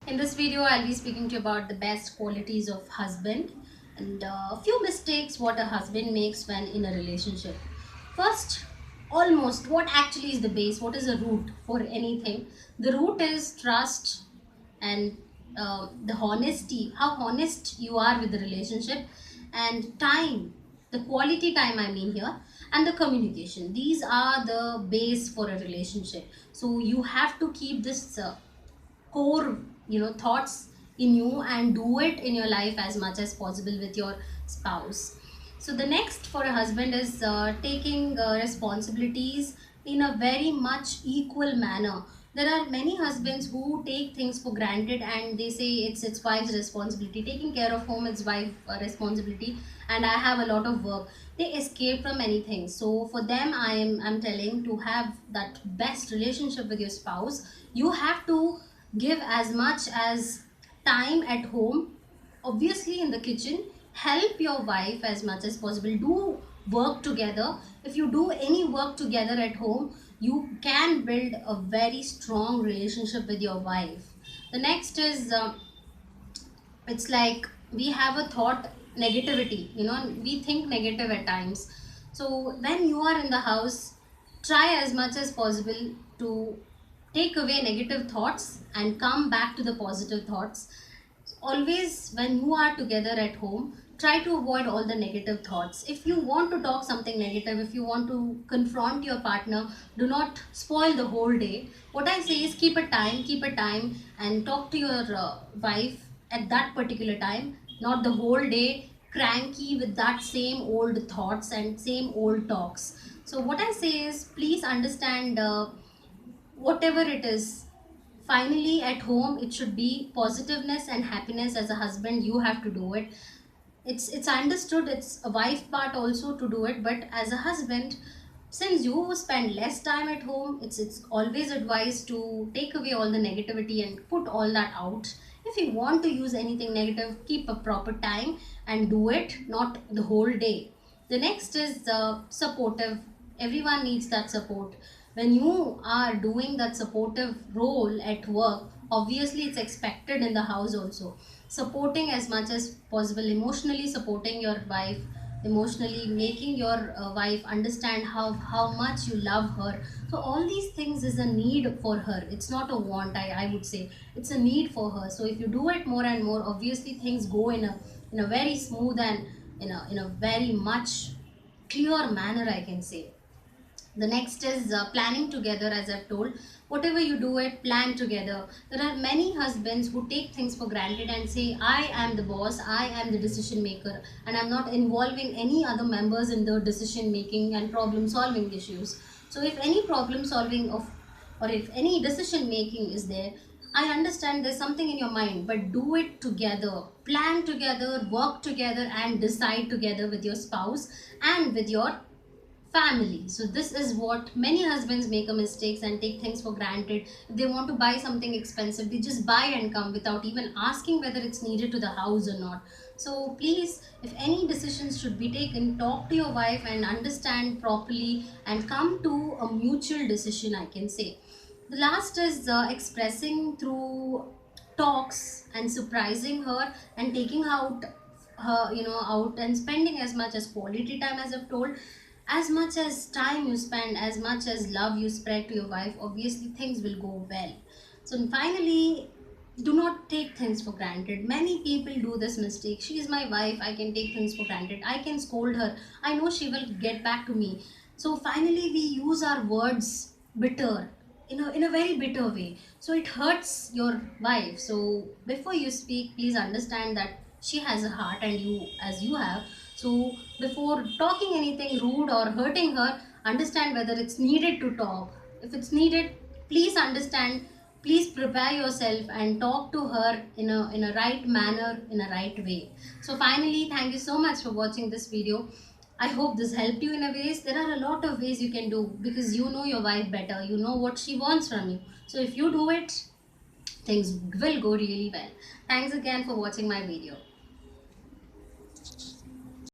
In this video, I'll be speaking to you about the best qualities of husband and a few mistakes what a husband makes when in a relationship. First, almost what actually is the base, what is the root for anything? The root is trust and the honesty, how honest you are with the relationship, and time, the quality time I mean here, and the communication. These are the base for a relationship. So you have to keep this core thoughts in you and do it in your life as much as possible with your spouse. So the next for a husband is taking responsibilities in a very much equal manner. There are many husbands who take things for granted and they say it's wife's responsibility, taking care of home is wife responsibility, and I have a lot of work. They escape from anything. So for them, I'm telling, to have that best relationship with your spouse, you have to give as much as time at home, obviously in the kitchen. Help your wife as much as possible, do work together. If you do any work together at home, you can build a very strong relationship with your wife. The next is it's like we have a thought negativity, we think negative at times. So when you are in the house, try as much as possible to take away negative thoughts and come back to the positive thoughts. Always when you are together at home, try to avoid all the negative thoughts. If you want to talk something negative, if you want to confront your partner, do not spoil the whole day. What I say is keep a time and talk to your wife at that particular time, not the whole day cranky with that same old thoughts and same old talks. So what I say is, please understand, whatever it is, finally at home it should be positiveness and happiness. As a husband, you have to do it. It's understood, it's a wife part also to do it, but as a husband, since you spend less time at home, it's always advised to take away all the negativity and put all that out. If you want to use anything negative, keep a proper time and do it, not the whole day. The next is supportive. Everyone needs that support. When you are doing that supportive role at work, obviously it's expected in the house also. Supporting as much as possible, emotionally supporting your wife, emotionally making your wife understand how much you love her. So all these things is a need for her, it's not a want. I would say it's a need for her. So if you do it more and more, obviously things go in a very smooth and in a very much clear manner, I can say. The next is planning together. As I've told, whatever you do it, plan together. There are many husbands who take things for granted and say, I am the boss, I am the decision maker, and I'm not involving any other members in the decision making and problem solving issues. So if any problem solving of, or if any decision making is there, I understand there's something in your mind, but do it together, plan together, work together, and decide together with your spouse and with your family. So this is what many husbands make a mistakes and take things for granted. If they want to buy something expensive, they just buy and come without even asking whether it's needed to the house or not. So please, if any decisions should be taken, talk to your wife and understand properly and come to a mutual decision, I can say. The last is expressing through talks and surprising her and taking out her, out and spending as much as quality time. As I've told, as much as time you spend, as much as love you spread to your wife, obviously things will go well. So finally, do not take things for granted. Many people do this mistake. She is my wife, I can take things for granted, I can scold her, I know she will get back to me. So finally we use our words bitter, in a very bitter way, so it hurts your wife. So before you speak, please understand that she has a heart and you as you have. So before talking anything rude or hurting her, understand whether it's needed to talk. If it's needed, please understand, please prepare yourself and talk to her in a right manner, in a right way. So finally, thank you so much for watching this video. I hope this helped you in a ways. There are a lot of ways you can do, because you know your wife better, you know what she wants from you. So if you do it, things will go really well. Thanks again for watching my video.